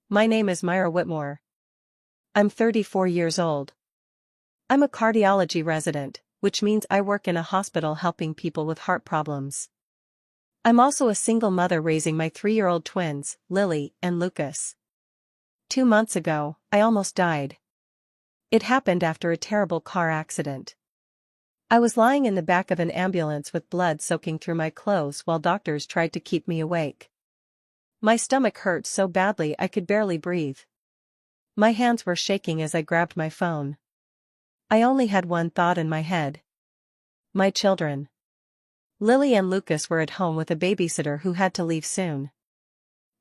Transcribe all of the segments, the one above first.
My name is Myra Whitmore. I'm 34 years old. I'm a cardiology resident, which means I work in a hospital helping people with heart problems. I'm also a single mother raising my 3-year-old twins, Lily and Lucas. 2 months ago, I almost died. It happened after a terrible car accident. I was lying in the back of an ambulance with blood soaking through my clothes while doctors tried to keep me awake. My stomach hurt so badly I could barely breathe. My hands were shaking as I grabbed my phone. I only had one thought in my head. My children. Lily and Lucas were at home with a babysitter who had to leave soon.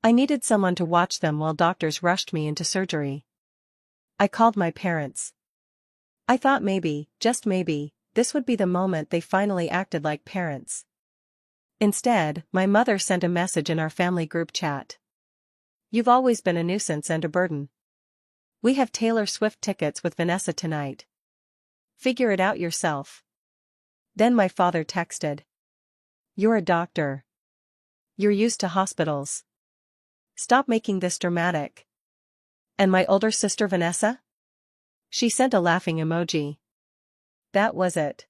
I needed someone to watch them while doctors rushed me into surgery. I called my parents. I thought maybe, just maybe, this would be the moment they finally acted like parents. Instead, my mother sent a message in our family group chat. "You've always been a nuisance and a burden. We have Taylor Swift tickets with Vanessa tonight. Figure it out yourself." Then my father texted. "You're a doctor. You're used to hospitals. Stop making this dramatic." And my older sister Vanessa? She sent a laughing emoji. That was it.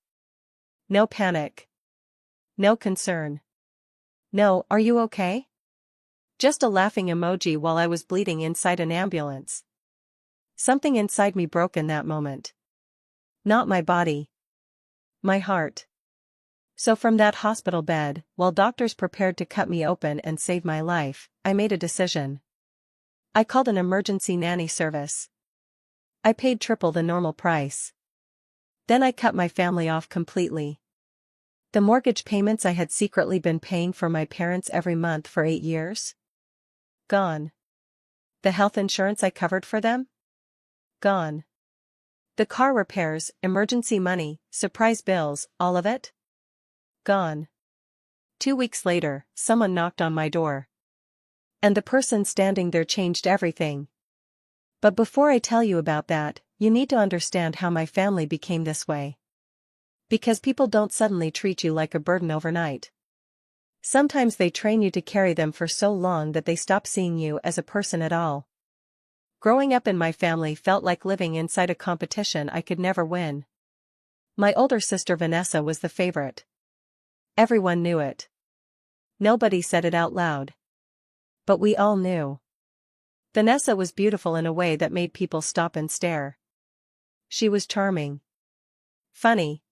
No panic. No concern. No, "Are you okay?" Just a laughing emoji while I was bleeding inside an ambulance. Something inside me broke in that moment. Not my body. My heart. So from that hospital bed, while doctors prepared to cut me open and save my life, I made a decision. I called an emergency nanny service. I paid triple the normal price. Then I cut my family off completely. The mortgage payments I had secretly been paying for my parents every month for 8 years? Gone. The health insurance I covered for them? Gone. The car repairs, emergency money, surprise bills, all of it? Gone. 2 weeks later, someone knocked on my door. And the person standing there changed everything. But before I tell you about that, you need to understand how my family became this way. Because people don't suddenly treat you like a burden overnight. Sometimes they train you to carry them for so long that they stop seeing you as a person at all. Growing up in my family felt like living inside a competition I could never win. My older sister Vanessa was the favorite. Everyone knew it. Nobody said it out loud. But we all knew. Vanessa was beautiful in a way that made people stop and stare. She was charming. Funny.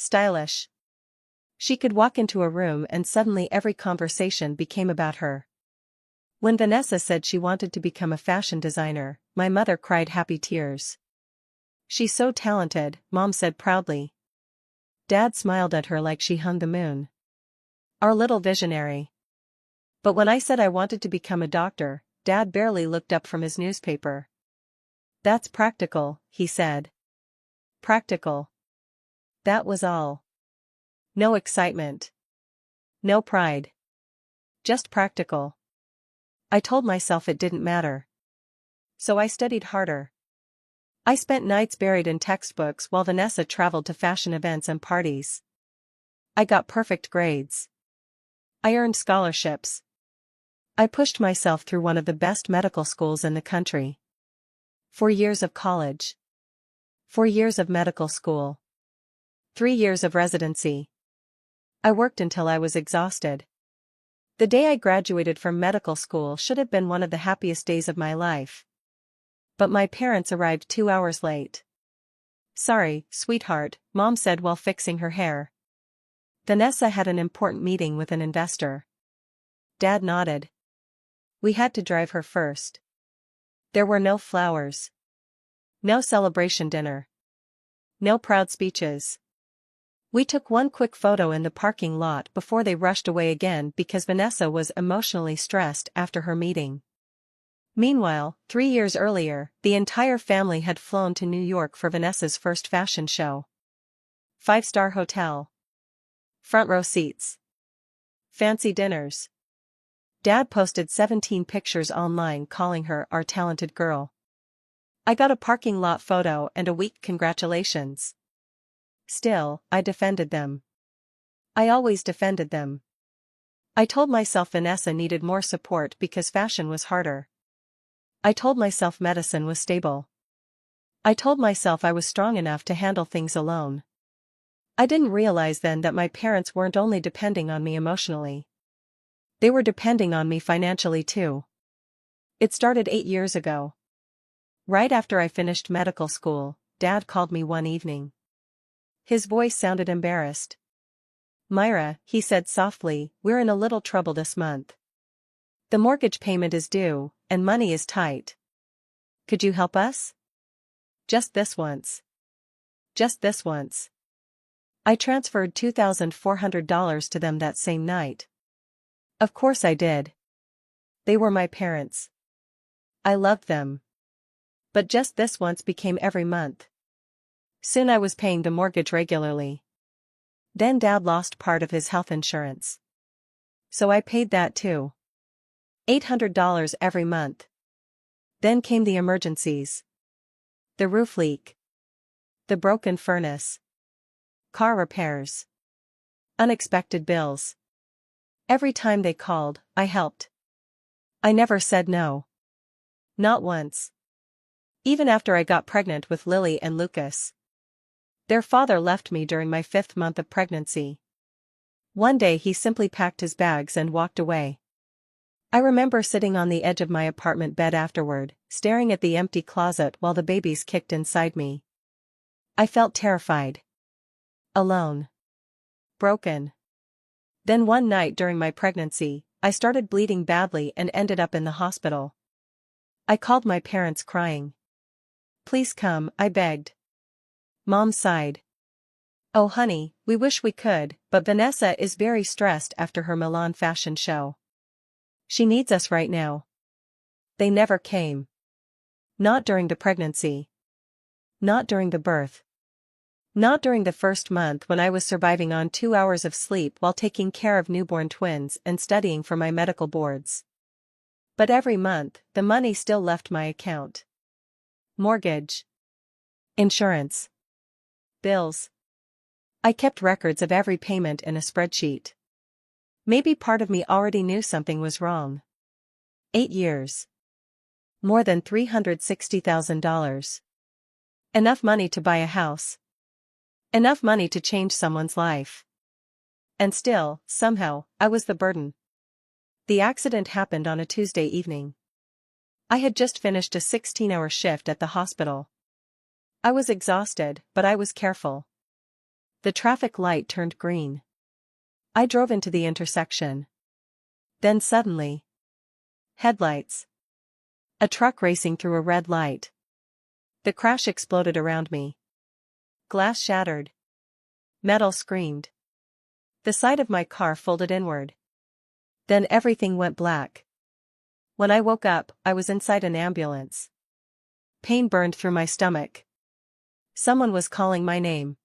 Stylish. She could walk into a room and suddenly every conversation became about her. When Vanessa said she wanted to become a fashion designer, my mother cried happy tears. "She's so talented," Mom said proudly. Dad smiled at her like she hung the moon. Our little visionary. But when I said I wanted to become a doctor, Dad barely looked up from his newspaper. "That's practical," he said. Practical. That was all. No excitement. No pride. Just practical. I told myself it didn't matter. So I studied harder. I spent nights buried in textbooks while Vanessa traveled to fashion events and parties. I got perfect grades. I earned scholarships. I pushed myself through one of the best medical schools in the country. 4 years of college. 4 years of medical school. 3 years of residency. I worked until I was exhausted. The day I graduated from medical school should have been one of the happiest days of my life. But my parents arrived 2 hours late. "Sorry, sweetheart," Mom said while fixing her hair. "Vanessa had an important meeting with an investor." Dad nodded. "We had to drive her first." There were no flowers. No celebration dinner. No proud speeches. We took one quick photo in the parking lot before they rushed away again because Vanessa was emotionally stressed after her meeting. Meanwhile, 3 years earlier, the entire family had flown to New York for Vanessa's first fashion show. 5-star hotel. Front row seats. Fancy dinners. Dad posted 17 pictures online calling her our talented girl. I got a parking lot photo and a weak congratulations. Still, I defended them. I always defended them. I told myself Vanessa needed more support because fashion was harder. I told myself medicine was stable. I told myself I was strong enough to handle things alone. I didn't realize then that my parents weren't only depending on me emotionally. They were depending on me financially too. It started 8 years ago. Right after I finished medical school, Dad called me one evening. His voice sounded embarrassed. "Myra," he said softly, "we're in a little trouble this month. The mortgage payment is due, and money is tight. Could you help us? Just this once. Just this once." I transferred $2,400 to them that same night. Of course I did. They were my parents. I loved them. But just this once became every month. Soon I was paying the mortgage regularly. Then Dad lost part of his health insurance. So I paid that too. $800 every month. Then came the emergencies. The roof leak. The broken furnace. Car repairs. Unexpected bills. Every time they called, I helped. I never said no. Not once. Even after I got pregnant with Lily and Lucas. Their father left me during my 5th month of pregnancy. One day he simply packed his bags and walked away. I remember sitting on the edge of my apartment bed afterward, staring at the empty closet while the babies kicked inside me. I felt terrified. Alone. Broken. Then one night during my pregnancy, I started bleeding badly and ended up in the hospital. I called my parents crying. "Please come," I begged. Mom sighed. "Oh honey, we wish we could, but Vanessa is very stressed after her Milan fashion show. She needs us right now." They never came. Not during the pregnancy. Not during the birth. Not during the first month when I was surviving on 2 hours of sleep while taking care of newborn twins and studying for my medical boards. But every month, the money still left my account. Mortgage. Insurance. Bills. I kept records of every payment in a spreadsheet. Maybe part of me already knew something was wrong. 8 years. More than $360,000. Enough money to buy a house. Enough money to change someone's life. And still, somehow, I was the burden. The accident happened on a Tuesday evening. I had just finished a 16-hour shift at the hospital. I was exhausted, but I was careful. The traffic light turned green. I drove into the intersection. Then suddenly. Headlights. A truck racing through a red light. The crash exploded around me. Glass shattered. Metal screamed. The side of my car folded inward. Then everything went black. When I woke up, I was inside an ambulance. Pain burned through my stomach. Someone was calling my name.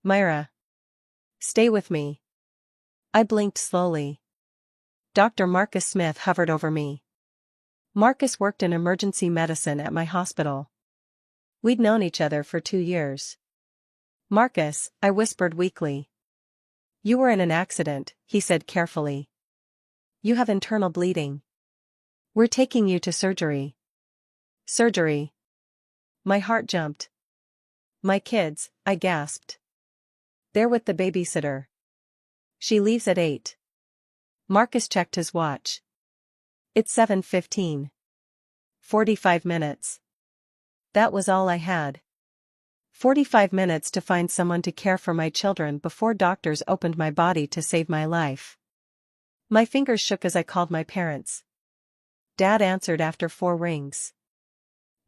"Myra. Stay with me." I blinked slowly. Dr. Marcus Smith hovered over me. Marcus worked in emergency medicine at my hospital. We'd known each other for 2 years. "Marcus," I whispered weakly. "You were in an accident," he said carefully. "You have internal bleeding. We're taking you to surgery." Surgery. My heart jumped. "My kids," I gasped. "They're with the babysitter. She leaves at 8. Marcus checked his watch. "It's 7:15. 45 minutes. That was all I had. 45 minutes to find someone to care for my children before doctors opened my body to save my life. My fingers shook as I called my parents. Dad answered after 4 rings.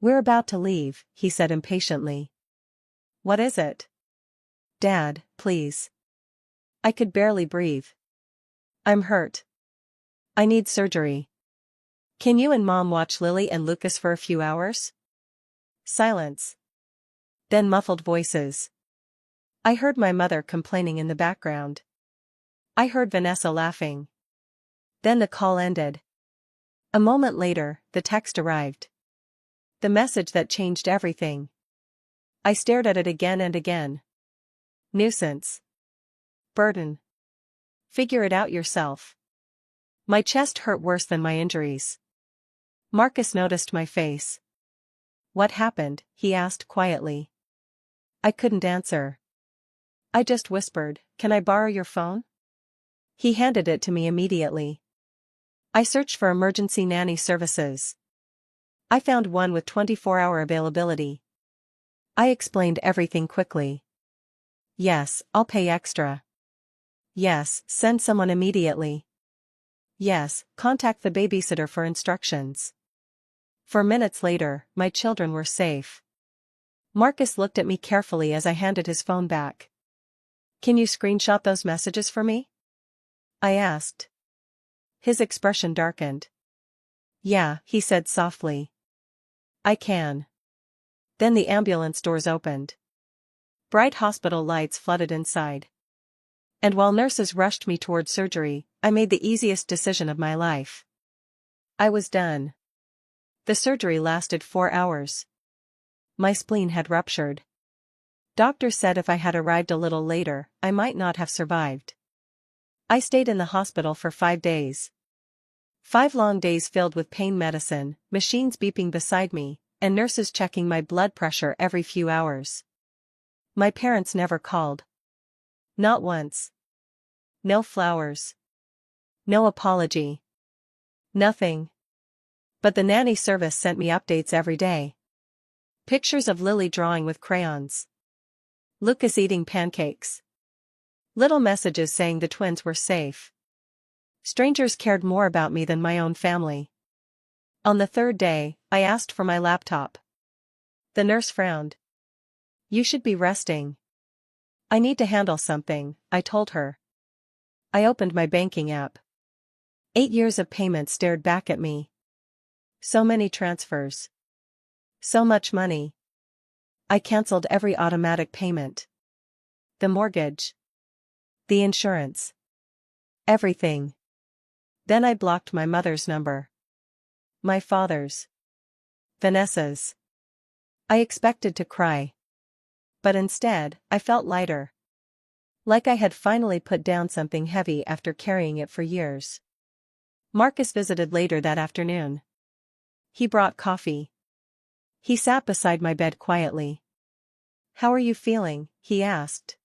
"We're about to leave," he said impatiently. "What is it?" "Dad, please." I could barely breathe. "I'm hurt. I need surgery. Can you and Mom watch Lily and Lucas for a few hours?" Silence. Then muffled voices. I heard my mother complaining in the background. I heard Vanessa laughing. Then the call ended. A moment later, the text arrived. The message that changed everything. I stared at it again and again. Nuisance. Burden. Figure it out yourself. My chest hurt worse than my injuries. Marcus noticed my face. "What happened?" he asked quietly. I couldn't answer. I just whispered, "Can I borrow your phone?" He handed it to me immediately. I searched for emergency nanny services. I found one with 24-hour availability. I explained everything quickly. "Yes, I'll pay extra." "Yes, send someone immediately." "Yes, contact the babysitter for instructions." 4 minutes later, my children were safe. Marcus looked at me carefully as I handed his phone back. "Can you screenshot those messages for me?" I asked. His expression darkened. "Yeah," he said softly. "I can." Then the ambulance doors opened. Bright hospital lights flooded inside. And while nurses rushed me toward surgery, I made the easiest decision of my life. I was done. The surgery lasted 4 hours. My spleen had ruptured. Doctors said if I had arrived a little later, I might not have survived. I stayed in the hospital for 5 days. 5 long days filled with pain medicine, machines beeping beside me, and nurses checking my blood pressure every few hours. My parents never called. Not once. No flowers. No apology. Nothing. But the nanny service sent me updates every day. Pictures of Lily drawing with crayons. Lucas eating pancakes. Little messages saying the twins were safe. Strangers cared more about me than my own family. On the 3rd day, I asked for my laptop. The nurse frowned. "You should be resting." "I need to handle something," I told her. I opened my banking app. 8 years of payments stared back at me. So many transfers. So much money. I canceled every automatic payment. The mortgage. The insurance. Everything. Then I blocked my mother's number. My father's. Vanessa's. I expected to cry. But instead, I felt lighter. Like I had finally put down something heavy after carrying it for years. Marcus visited later that afternoon. He brought coffee. He sat beside my bed quietly. "How are you feeling?" he asked.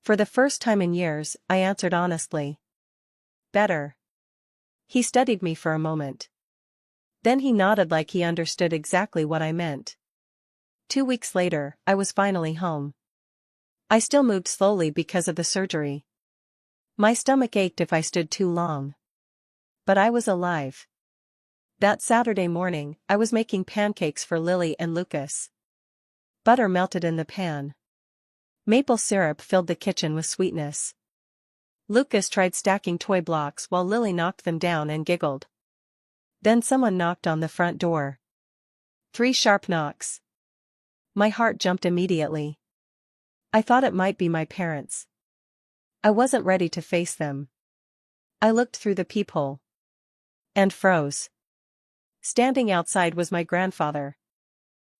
For the first time in years, I answered honestly. "Better." He studied me for a moment. Then he nodded like he understood exactly what I meant. 2 weeks later, I was finally home. I still moved slowly because of the surgery. My stomach ached if I stood too long. But I was alive. That Saturday morning, I was making pancakes for Lily and Lucas. Butter melted in the pan. Maple syrup filled the kitchen with sweetness. Lucas tried stacking toy blocks while Lily knocked them down and giggled. Then someone knocked on the front door. 3 sharp knocks. My heart jumped immediately. I thought it might be my parents. I wasn't ready to face them. I looked through the peephole. And froze. Standing outside was my grandfather.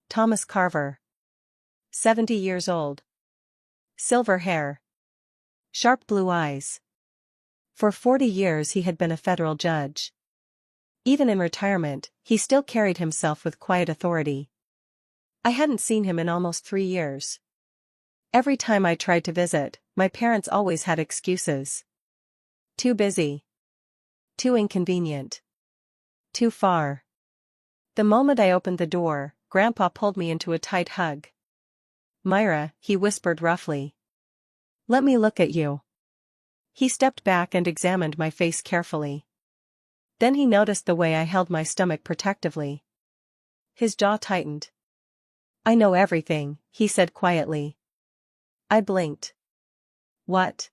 Thomas Carver. 70 years old. Silver hair. Sharp blue eyes. For 40 years he had been a federal judge. Even in retirement, he still carried himself with quiet authority. I hadn't seen him in almost 3 years. Every time I tried to visit, my parents always had excuses. Too busy. Too inconvenient. Too far. The moment I opened the door, Grandpa pulled me into a tight hug. "Myra," he whispered roughly. "Let me look at you." He stepped back and examined my face carefully. Then he noticed the way I held my stomach protectively. His jaw tightened. "I know everything," he said quietly. I blinked. "What?"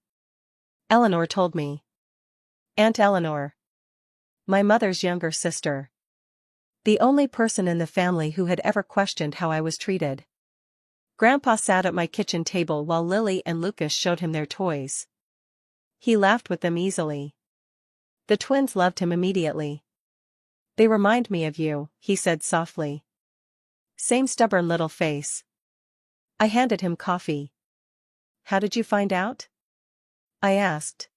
"Eleanor told me." Aunt Eleanor. My mother's younger sister. The only person in the family who had ever questioned how I was treated. Grandpa sat at my kitchen table while Lily and Lucas showed him their toys. He laughed with them easily. The twins loved him immediately. "They remind me of you," he said softly. Same stubborn little face. I handed him coffee. "How did you find out?" I asked.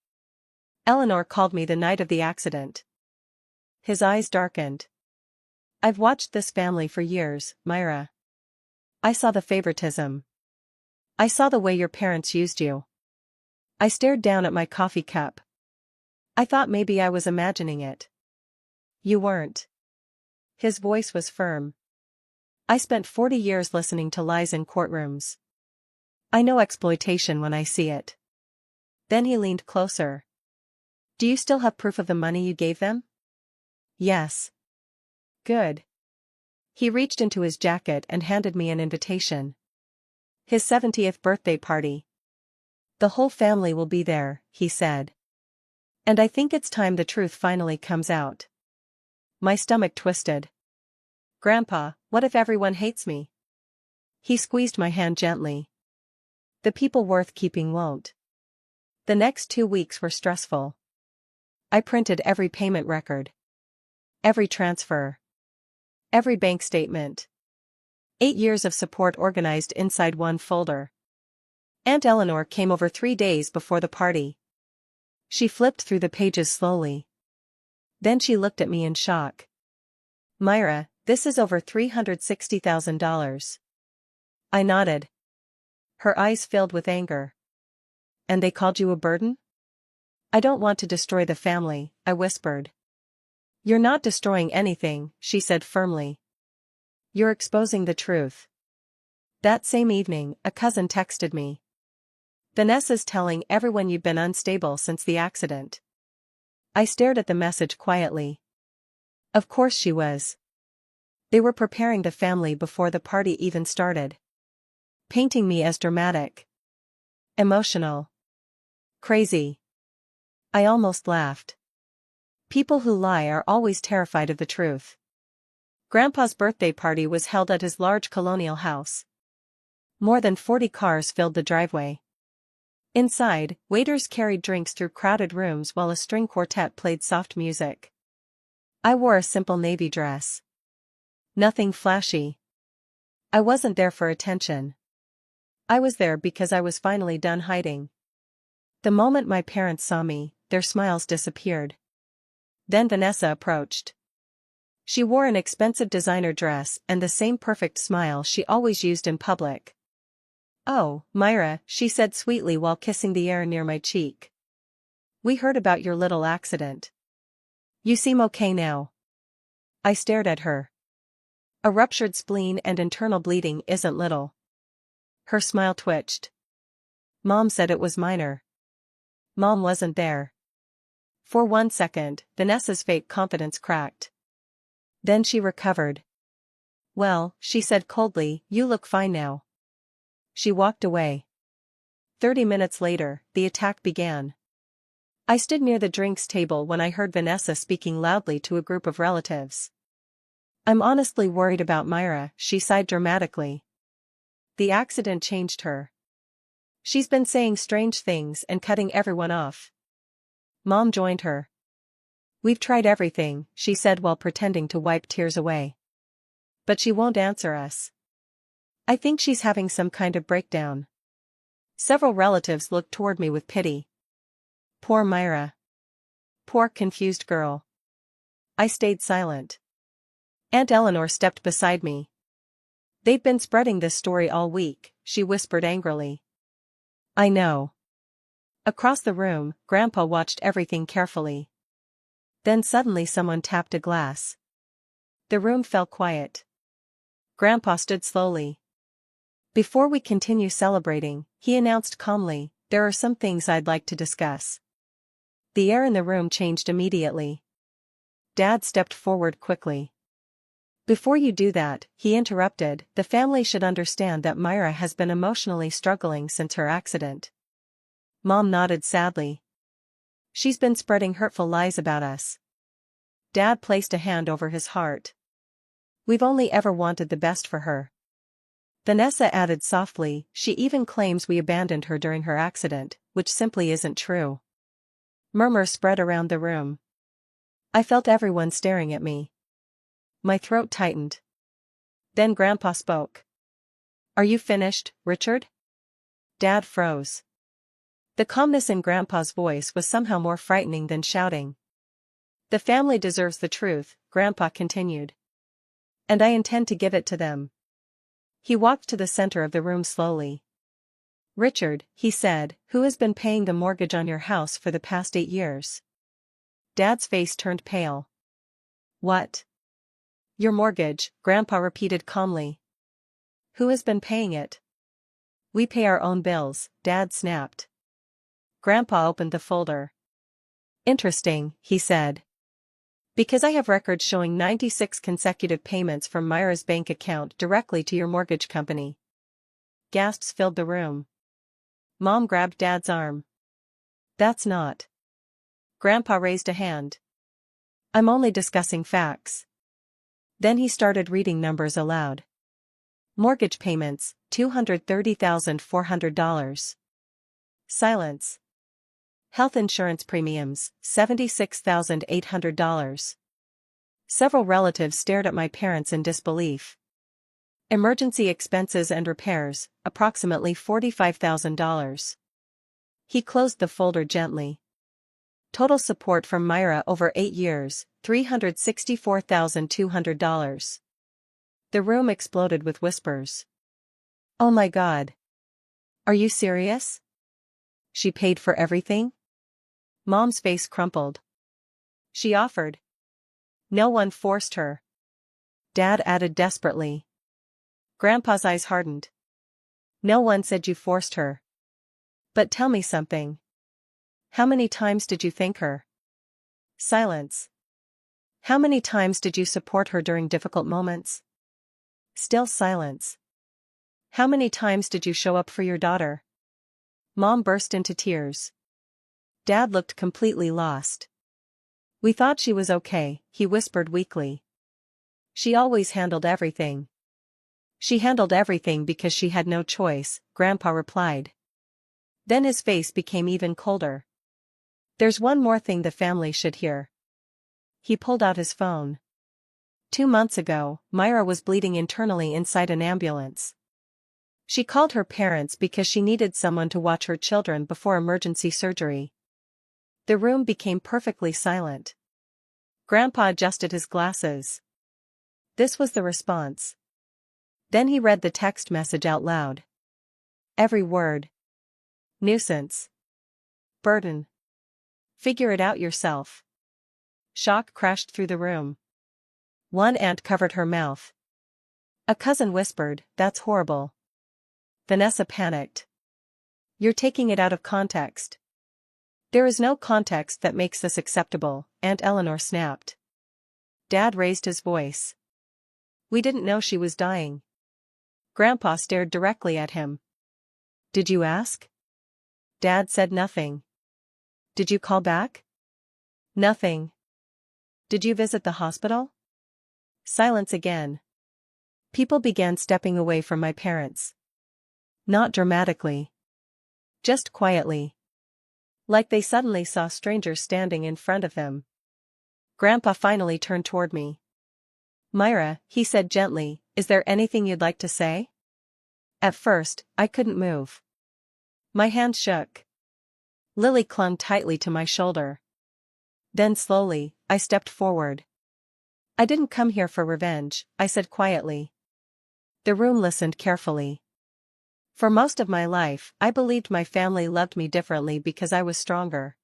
"Eleanor called me the night of the accident." His eyes darkened. I've watched this family for years, Myra. I saw the favoritism. I saw the way your parents used you. I stared down at my coffee cup. I thought maybe I was imagining it. You weren't. His voice was firm. I spent 40 years listening to lies in courtrooms. I know exploitation when I see it. Then he leaned closer. Do you still have proof of the money you gave them? Yes. Good. He reached into his jacket and handed me an invitation. His 70th birthday party. The whole family will be there, he said. And I think it's time the truth finally comes out. My stomach twisted. Grandpa, what if everyone hates me? He squeezed my hand gently. The people worth keeping won't. The next 2 weeks were stressful. I printed every payment record. Every transfer. Every bank statement. 8 years of support organized inside one folder. Aunt Eleanor came over 3 days before the party. She flipped through the pages slowly. Then she looked at me in shock. Myra, this is over $360,000. I nodded. Her eyes filled with anger. And they called you a burden? I don't want to destroy the family, I whispered. You're not destroying anything, she said firmly. You're exposing the truth. That same evening, a cousin texted me. Vanessa's telling everyone you've been unstable since the accident. I stared at the message quietly. Of course she was. They were preparing the family before the party even started. Painting me as dramatic. Emotional. Crazy. I almost laughed. People who lie are always terrified of the truth. Grandpa's birthday party was held at his large colonial house. More than 40 cars filled the driveway. Inside, waiters carried drinks through crowded rooms while a string quartet played soft music. I wore a simple navy dress. Nothing flashy. I wasn't there for attention. I was there because I was finally done hiding. The moment my parents saw me, their smiles disappeared. Then Vanessa approached. She wore an expensive designer dress and the same perfect smile she always used in public. Oh, Myra, she said sweetly while kissing the air near my cheek. We heard about your little accident. You seem okay now. I stared at her. A ruptured spleen and internal bleeding isn't little. Her smile twitched. Mom said it was minor. Mom wasn't there. For 1 second, Vanessa's fake confidence cracked. Then she recovered. Well, she said coldly, you look fine now. She walked away. 30 minutes later, the attack began. I stood near the drinks table when I heard Vanessa speaking loudly to a group of relatives. I'm honestly worried about Myra, she sighed dramatically. The accident changed her. She's been saying strange things and cutting everyone off. Mom joined her. We've tried everything, she said while pretending to wipe tears away. But she won't answer us. I think she's having some kind of breakdown. Several relatives looked toward me with pity. Poor Myra. Poor confused girl. I stayed silent. Aunt Eleanor stepped beside me. They've been spreading this story all week, she whispered angrily. I know. Across the room, Grandpa watched everything carefully. Then suddenly someone tapped a glass. The room fell quiet. Grandpa stood slowly. Before we continue celebrating, he announced calmly, there are some things I'd like to discuss. The air in the room changed immediately. Dad stepped forward quickly. Before you do that, he interrupted, the family should understand that Myra has been emotionally struggling since her accident. Mom nodded sadly. She's been spreading hurtful lies about us. Dad placed a hand over his heart. We've only ever wanted the best for her. Vanessa added softly, she even claims we abandoned her during her accident, which simply isn't true. Murmurs spread around the room. I felt everyone staring at me. My throat tightened. Then Grandpa spoke. Are you finished, Richard? Dad froze. The calmness in Grandpa's voice was somehow more frightening than shouting. The family deserves the truth, Grandpa continued. And I intend to give it to them. He walked to the center of the room slowly. Richard, he said, who has been paying the mortgage on your house for the past 8 years? Dad's face turned pale. What? Your mortgage, Grandpa repeated calmly. Who has been paying it? We pay our own bills, Dad snapped. Grandpa opened the folder. Interesting, he said. Because I have records showing 96 consecutive payments from Myra's bank account directly to your mortgage company. Gasps filled the room. Mom grabbed Dad's arm. That's not. Grandpa raised a hand. I'm only discussing facts. Then he started reading numbers aloud. Mortgage payments, $230,400. Silence. Health insurance premiums, $76,800. Several relatives stared at my parents in disbelief. Emergency expenses and repairs, approximately $45,000. He closed the folder gently. Total support from Myra over 8 years, $364,200. The room exploded with whispers. Oh my God. Are you serious? She paid for everything? Mom's face crumpled. She offered. No one forced her. Dad added desperately. Grandpa's eyes hardened. No one said you forced her. But tell me something. How many times did you thank her? Silence. How many times did you support her during difficult moments? Still silence. How many times did you show up for your daughter? Mom burst into tears. Dad looked completely lost. We thought she was okay, he whispered weakly. She always handled everything. She handled everything because she had no choice, Grandpa replied. Then his face became even colder. There's one more thing the family should hear. He pulled out his phone. 2 months ago, Myra was bleeding internally inside an ambulance. She called her parents because she needed someone to watch her children before emergency surgery. The room became perfectly silent. Grandpa adjusted his glasses. This was the response. Then he read the text message out loud. Every word. Nuisance. Burden. Figure it out yourself. Shock crashed through the room. One aunt covered her mouth. A cousin whispered, "That's horrible." Vanessa panicked. You're taking it out of context. There is no context that makes this acceptable, Aunt Eleanor snapped. Dad raised his voice. We didn't know she was dying. Grandpa stared directly at him. Did you ask? Dad said nothing. Did you call back? Nothing. Did you visit the hospital? Silence again. People began stepping away from my parents. Not dramatically. Just quietly. Like they suddenly saw strangers standing in front of them. Grandpa finally turned toward me. Myra, he said gently, is there anything you'd like to say? At first, I couldn't move. My hand shook. Lily clung tightly to my shoulder. Then slowly, I stepped forward. I didn't come here for revenge, I said quietly. The room listened carefully. For most of my life, I believed my family loved me differently because I was stronger.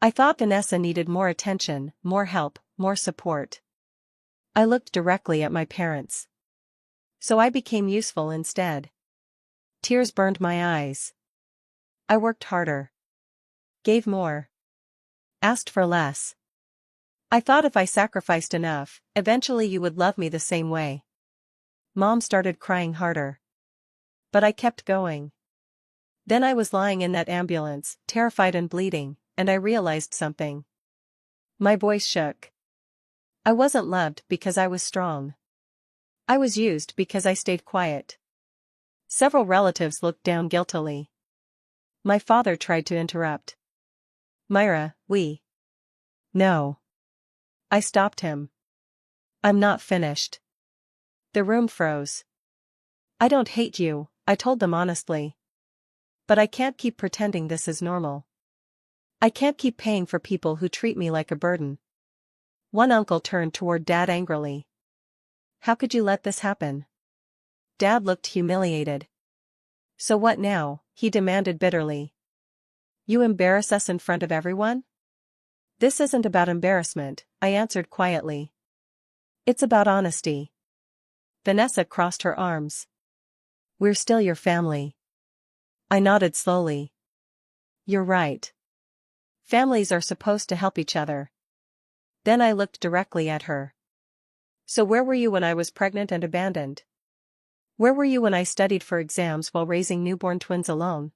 I thought Vanessa needed more attention, more help, more support. I looked directly at my parents. So I became useful instead. Tears burned my eyes. I worked harder. Gave more. Asked for less. I thought if I sacrificed enough, eventually you would love me the same way. Mom started crying harder. But I kept going. Then I was lying in that ambulance, terrified and bleeding, and I realized something. My voice shook. I wasn't loved because I was strong. I was used because I stayed quiet. Several relatives looked down guiltily. My father tried to interrupt. Myra, No. I stopped him. I'm not finished. The room froze. I don't hate you, I told them honestly. But I can't keep pretending this is normal. I can't keep paying for people who treat me like a burden. One uncle turned toward Dad angrily. How could you let this happen? Dad looked humiliated. So what now? He demanded bitterly. You embarrass us in front of everyone? This isn't about embarrassment, I answered quietly. It's about honesty. Vanessa crossed her arms. We're still your family. I nodded slowly. You're right. Families are supposed to help each other. Then I looked directly at her. So where were you when I was pregnant and abandoned? Where were you when I studied for exams while raising newborn twins alone?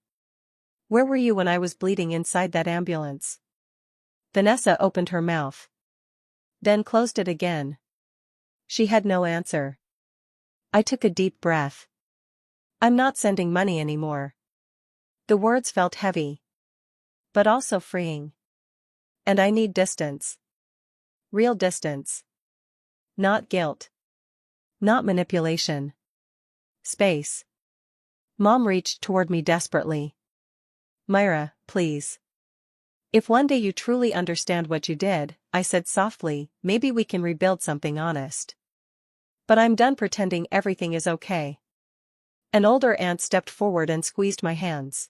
Where were you when I was bleeding inside that ambulance? Vanessa opened her mouth. Then closed it again. She had no answer. I took a deep breath. I'm not sending money anymore. The words felt heavy. But also freeing. And I need distance. Real distance. Not guilt. Not manipulation. Space. Mom reached toward me desperately. Myra, please. If one day you truly understand what you did, I said softly, maybe we can rebuild something honest. But I'm done pretending everything is okay. An older aunt stepped forward and squeezed my hands.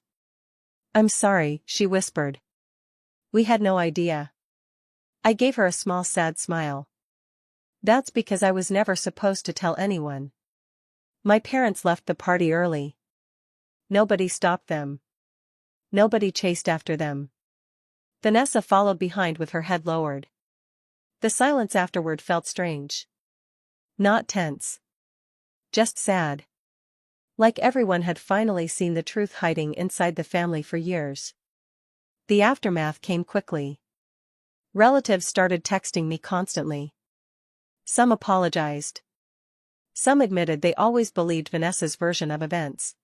I'm sorry, she whispered. We had no idea. I gave her a small sad smile. That's because I was never supposed to tell anyone. My parents left the party early. Nobody stopped them. Nobody chased after them. Vanessa followed behind with her head lowered. The silence afterward felt strange. Not tense. Just sad. Like everyone had finally seen the truth hiding inside the family for years. The aftermath came quickly. Relatives started texting me constantly. Some apologized. Some admitted they always believed Vanessa's version of events.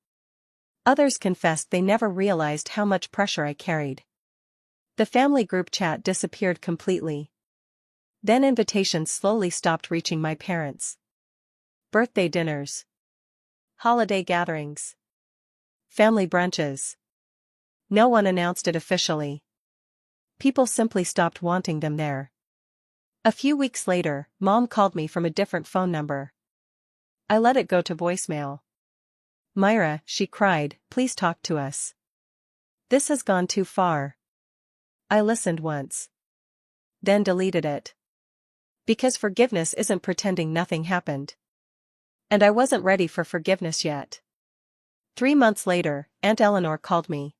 Others confessed they never realized how much pressure I carried. The family group chat disappeared completely. Then invitations slowly stopped reaching my parents. Birthday dinners. Holiday gatherings. Family brunches. No one announced it officially. People simply stopped wanting them there. A few weeks later, Mom called me from a different phone number. I let it go to voicemail. Myra, she cried, please talk to us. This has gone too far. I listened once. Then deleted it. Because forgiveness isn't pretending nothing happened. And I wasn't ready for forgiveness yet. 3 months later, Aunt Eleanor called me.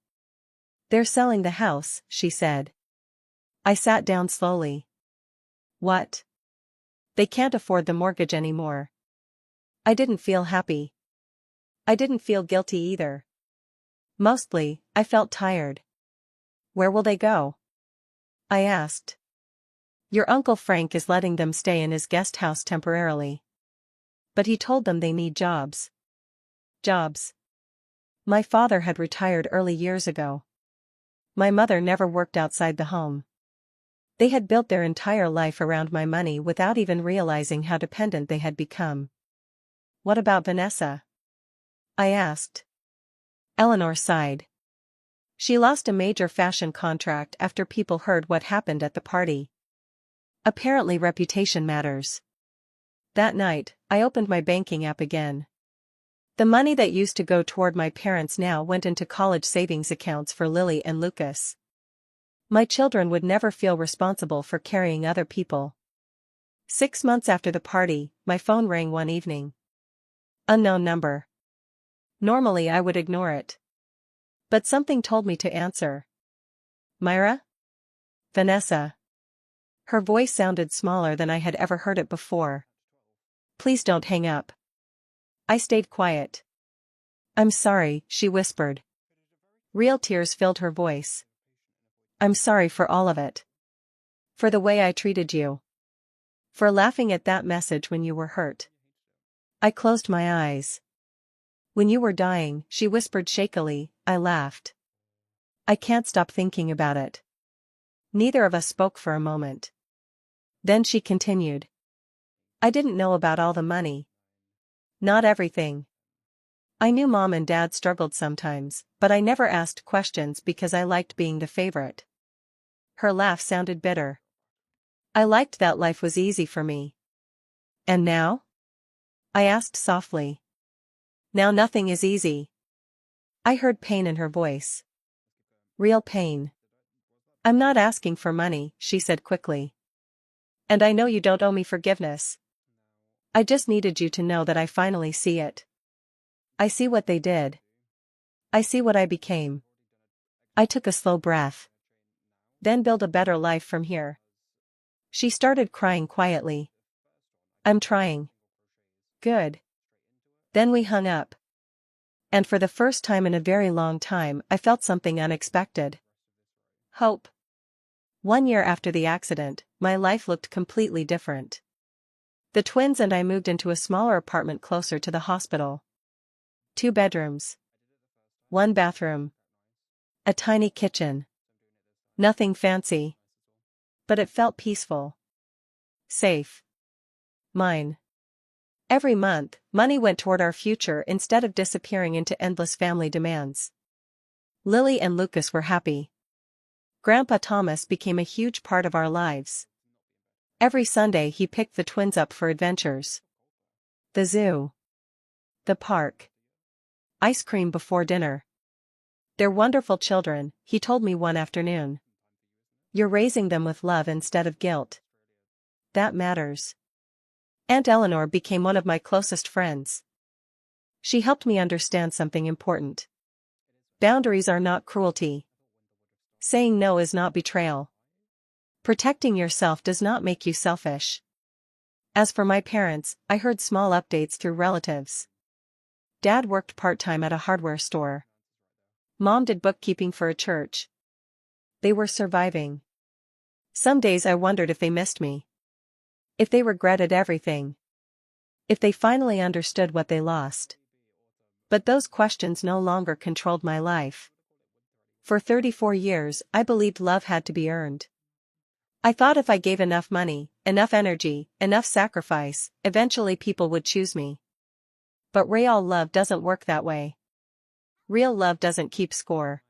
They're selling the house, she said. I sat down slowly. What? They can't afford the mortgage anymore. I didn't feel happy. I didn't feel guilty either. Mostly, I felt tired. Where will they go? I asked. Your Uncle Frank is letting them stay in his guest house temporarily. But he told them they need jobs. Jobs. My father had retired early years ago. My mother never worked outside the home. They had built their entire life around my money without even realizing how dependent they had become. What about Vanessa? I asked. Eleanor sighed. She lost a major fashion contract after people heard what happened at the party. Apparently reputation matters. That night, I opened my banking app again. The money that used to go toward my parents now went into college savings accounts for Lily and Lucas. My children would never feel responsible for carrying other people. 6 months after the party, my phone rang one evening. Unknown number. Normally I would ignore it. But something told me to answer. Myra? Vanessa. Her voice sounded smaller than I had ever heard it before. Please don't hang up. I stayed quiet. I'm sorry, she whispered. Real tears filled her voice. I'm sorry for all of it. For the way I treated you. For laughing at that message when you were hurt. I closed my eyes. When you were dying, she whispered shakily, I laughed. I can't stop thinking about it. Neither of us spoke for a moment. Then she continued. I didn't know about all the money. Not everything. I knew Mom and Dad struggled sometimes, but I never asked questions because I liked being the favorite. Her laugh sounded bitter. I liked that life was easy for me. And now? I asked softly. Now nothing is easy. I heard pain in her voice. Real pain. I'm not asking for money, she said quickly. And I know you don't owe me forgiveness. I just needed you to know that I finally see it. I see what they did. I see what I became. I took a slow breath. Then build a better life from here. She started crying quietly. I'm trying. Good. Then we hung up. And for the first time in a very long time, I felt something unexpected. Hope. 1 year after the accident, my life looked completely different. The twins and I moved into a smaller apartment closer to the hospital. 2 bedrooms. 1 bathroom. A tiny kitchen. Nothing fancy. But it felt peaceful. Safe. Mine. Every month, money went toward our future instead of disappearing into endless family demands. Lily and Lucas were happy. Grandpa Thomas became a huge part of our lives. Every Sunday he picked the twins up for adventures. The zoo. The park. Ice cream before dinner. They're wonderful children, he told me one afternoon. You're raising them with love instead of guilt. That matters. Aunt Eleanor became one of my closest friends. She helped me understand something important. Boundaries are not cruelty. Saying no is not betrayal. Protecting yourself does not make you selfish. As for my parents, I heard small updates through relatives. Dad worked part-time at a hardware store. Mom did bookkeeping for a church. They were surviving. Some days I wondered if they missed me. If they regretted everything. If they finally understood what they lost. But those questions no longer controlled my life. For 34 years, I believed love had to be earned. I thought if I gave enough money, enough energy, enough sacrifice, eventually people would choose me. But real love doesn't work that way. Real love doesn't keep score.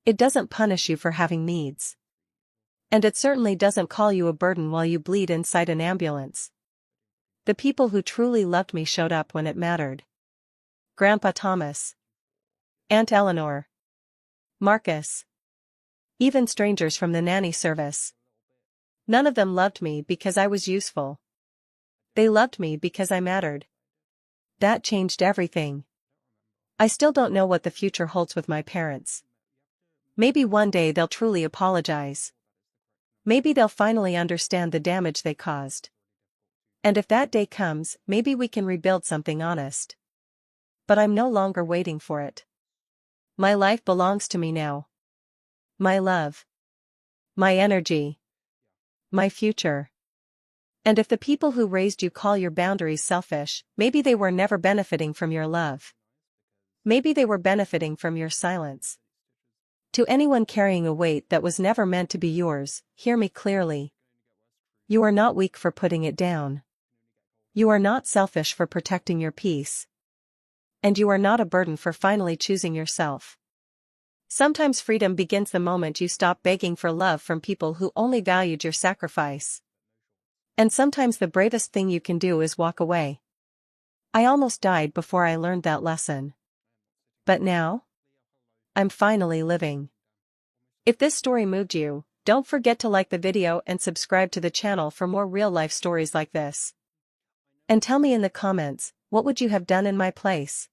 It doesn't punish you for having needs. And it certainly doesn't call you a burden while you bleed inside an ambulance. The people who truly loved me showed up when it mattered. Grandpa Thomas. Aunt Eleanor. Marcus. Even strangers from the nanny service. None of them loved me because I was useful. They loved me because I mattered. That changed everything. I still don't know what the future holds with my parents. Maybe one day they'll truly apologize. Maybe they'll finally understand the damage they caused. And if that day comes, maybe we can rebuild something honest. But I'm no longer waiting for it. My life belongs to me now. My love. My energy. My future. And if the people who raised you call your boundaries selfish, maybe they were never benefiting from your love. Maybe they were benefiting from your silence. To anyone carrying a weight that was never meant to be yours, hear me clearly. You are not weak for putting it down. You are not selfish for protecting your peace. And you are not a burden for finally choosing yourself. Sometimes freedom begins the moment you stop begging for love from people who only valued your sacrifice. And sometimes the bravest thing you can do is walk away. I almost died before I learned that lesson. But now? I'm finally living. If this story moved you, don't forget to like the video and subscribe to the channel for more real-life stories like this. And tell me in the comments, what would you have done in my place?